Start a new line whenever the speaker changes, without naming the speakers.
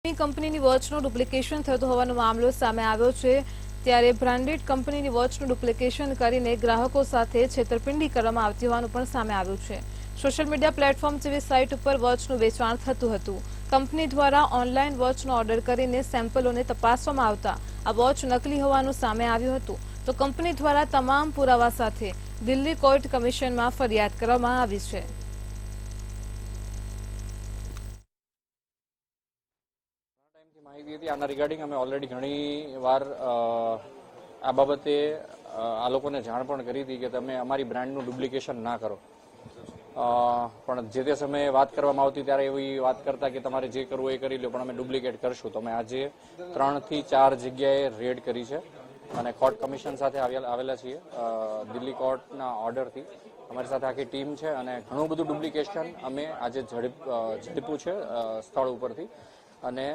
કંપનીની વોચનું ડુપ્લિકેશન થતું હોવાનો મામલો સામે આવ્યો છે ત્યારે બ્રાન્ડેડ કંપનીની વોચનું ડુપ્લિકેશન કરીને ગ્રાહકો સાથે છેતરપિંડી કરવામાં આવતી હોવાનું પણ સામે આવ્યું છે। સોશિયલ મીડિયા પ્લેટફોર્મ જેવી સાઇટ ઉપર વોચનું વેચાણ થતું હતું। કંપની દ્વારા ઓનલાઈન વોચનો ઓર્ડર કરીને સેમ્પલોને તપાસવામાં આવતા આ વોચ નકલી હોવાનું સામે આવ્યું હતું તો કંપની દ્વારા તમામ પુરાવા સાથે દિલ્હી કોર્ટ કમિશનમાં ફરિયાદ કરવામાં આવી છે।
માહિતી હતી આના રિગાર્ડિંગ અમે ઓલરેડી ઘણી વાર આ બાબતે આ લોકોને જાણ પણ કરી હતી કે તમે અમારી બ્રાન્ડનું ડુપ્લિકેશન ના કરો, પણ જે તે સમયે વાત કરવામાં આવતી ત્યારે એવી વાત કરતા કે તમારે જે કરવું એ કરી લો પણ અમે ડુપ્લિકેટ કરશું। તો અમે આજે 3 થી 4 જગ્યાએ રેડ કરી છે અને કોર્ટ કમિશન સાથે આવેલા છીએ દિલ્હી કોર્ટના ઓર્ડરથી। અમારી સાથે આખી ટીમ છે અને ઘણું બધું ડુપ્લિકેશન અમે આજે ઝડપ્યું છે સ્થળ ઉપરથી અને